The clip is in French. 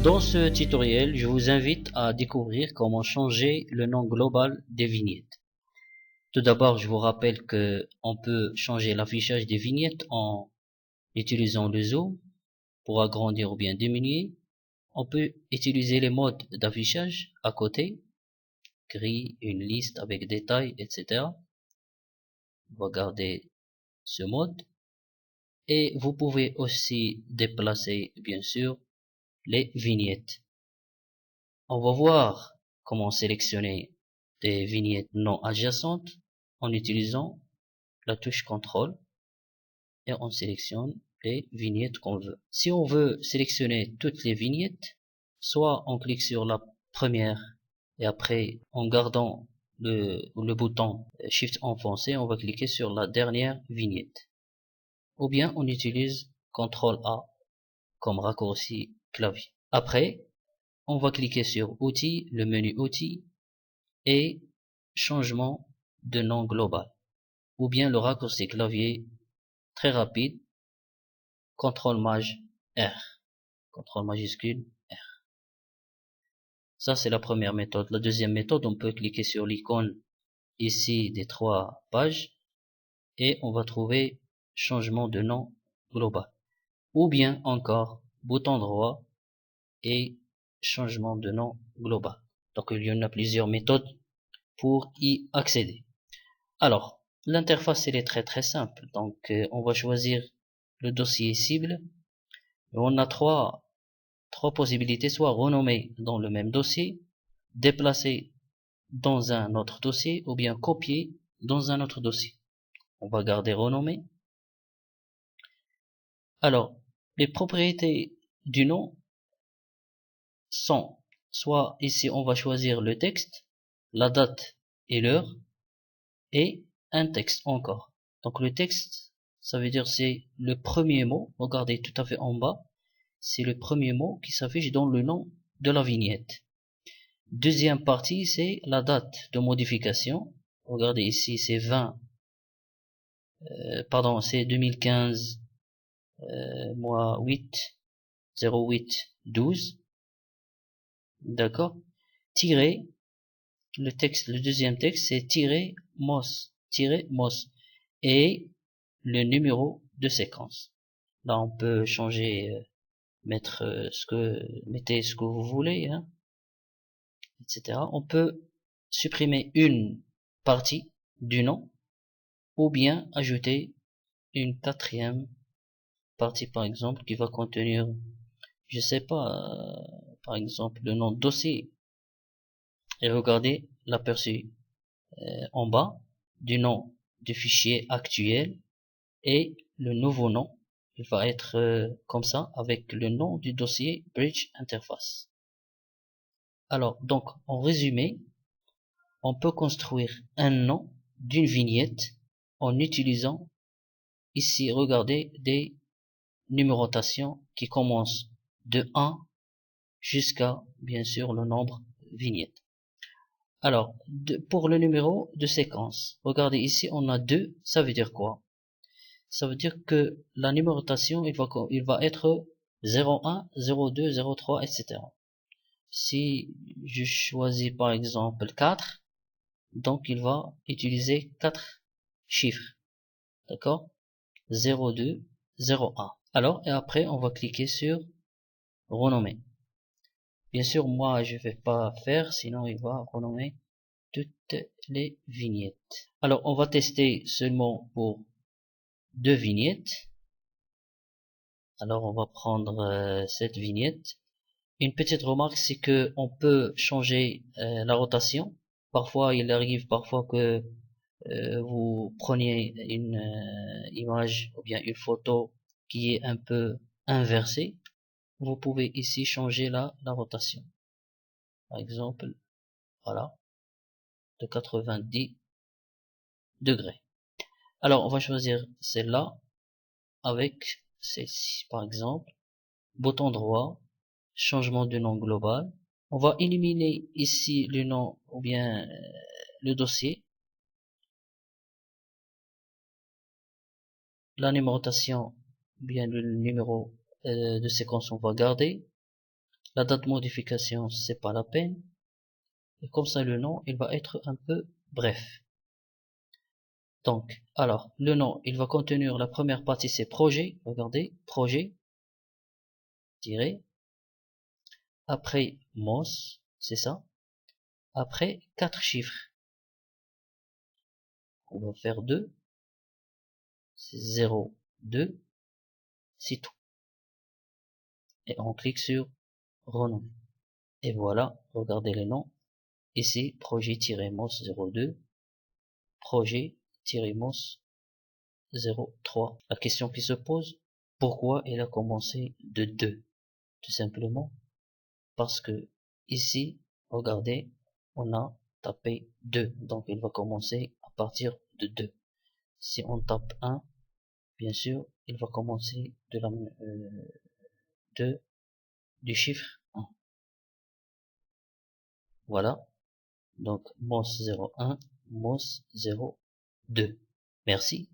Dans ce tutoriel, je vous invite à découvrir comment changer le nom global des vignettes. Tout d'abord, je vous rappelle que on peut changer l'affichage des vignettes en utilisant le zoom pour agrandir ou bien diminuer. On peut utiliser les modes d'affichage à côté, gris, une liste avec détails, etc. On va garder ce mode. Et vous pouvez aussi déplacer, bien sûr, les vignettes. On va voir comment sélectionner des vignettes non adjacentes en utilisant la touche contrôle et on sélectionne les vignettes qu'on veut. Si on veut sélectionner toutes les vignettes, soit on clique sur la première et après en gardant le bouton Shift enfoncé, on va cliquer sur la dernière vignette. Ou bien on utilise CTRL A comme raccourci clavier. Après, on va cliquer sur Outils, le menu Outils et Changement de nom global. Ou bien le raccourci clavier très rapide, CTRL Maj R. CTRL majuscule R. Ça c'est la première méthode. La deuxième méthode, on peut cliquer sur l'icône ici des 3 pages et on va trouver changement de nom global. Ou bien encore bouton droit et changement de nom global. Donc il y en a plusieurs méthodes pour y accéder. Alors, l'interface elle est très simple. Donc on va choisir le dossier cible. Et on a trois possibilités, soit renommer dans le même dossier, déplacer dans un autre dossier ou bien copier dans un autre dossier. On va garder renommer. Alors, les propriétés du nom sont, soit ici on va choisir le texte, la date et l'heure, et un texte encore. Donc le texte, ça veut dire c'est le premier mot, regardez tout à fait en bas, c'est le premier mot qui s'affiche dans le nom de la vignette. Deuxième partie, c'est la date de modification. Regardez ici, c'est 20, c'est 2015, mois 8, 08, 12. D'accord? Tiret, le texte, le deuxième texte, c'est mos. Et le numéro de séquence. Là, on peut changer, mettez ce que vous voulez, hein, etc. On peut supprimer une partie du nom ou bien ajouter une quatrième partie, par exemple, qui va contenir, je sais pas, par exemple, le nom de dossier. Et regardez l'aperçu en bas du nom du fichier actuel et le nouveau nom. Il va être comme ça avec le nom du dossier Bridge Interface. Alors, donc, en résumé, on peut construire un nom d'une vignette en utilisant ici, regardez, des numérotations qui commencent de 1 jusqu'à, bien sûr, le nombre vignettes. Alors, pour le numéro de séquence, regardez ici, on a 2, ça veut dire quoi? Ça veut dire que la numérotation, il va être 01, 02, 03, etc. Si je choisis par exemple 4, donc il va utiliser 4 chiffres. D'accord? 02, 01. Alors, et après, on va cliquer sur renommer. Bien sûr, moi, je vais pas faire, sinon il va renommer toutes les vignettes. Alors, on va tester seulement pour 2 vignettes. Alors, on va prendre cette vignette. Une petite remarque, c'est que on peut changer la rotation. Parfois, il arrive parfois que vous preniez une image ou bien une photo qui est un peu inversée. Vous pouvez ici changer la rotation. Par exemple, voilà, de 90 degrés. Alors, on va choisir celle-là avec celle-ci, par exemple. Bouton droit, changement de nom global. On va éliminer ici le nom ou bien le dossier. La numérotation, bien le numéro de séquence, on va garder. La date de modification, c'est pas la peine. Et comme ça, le nom, il va être un peu bref. Donc, alors, le nom, il va contenir la première partie, c'est projet. Regardez, projet, tiré. Après, MOS, c'est ça. Après, 4 chiffres. On va faire 2. C'est 0, 2. C'est tout. Et on clique sur renom. Et voilà, regardez les noms. Ici, projet-mos 02, projet-mos 03. La question qui se pose, pourquoi il a commencé de 2? Tout simplement parce que ici, regardez, on a tapé 2. Donc il va commencer à partir de 2. Si on tape 1, bien sûr, il va commencer du chiffre 1. Voilà. Donc, MOS 01, MOS 02. Merci.